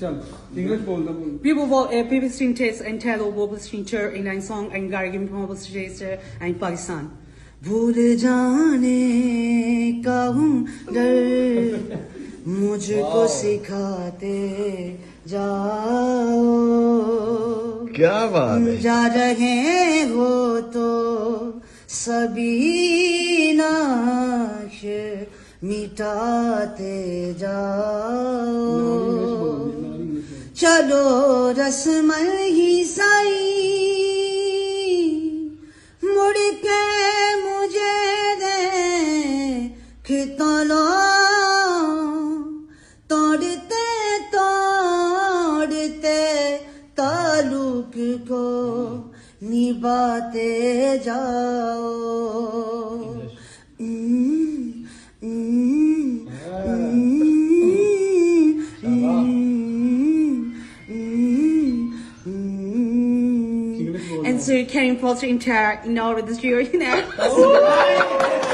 People will people string test and tell vocal string in line song and gargim from stage and Pakistan. भूल जाने का हुनर मुझको सिखाते जाओ क्या बात है जा रहे हो तो सभी नक्श मिटाते जाओ चलो रस्मल ही साई मुड़ के मुझे दे खितलो तोड़ते तोड़ते ताल्लुक को निभाते जाओ And so carrying forth entire in all of this year, you know.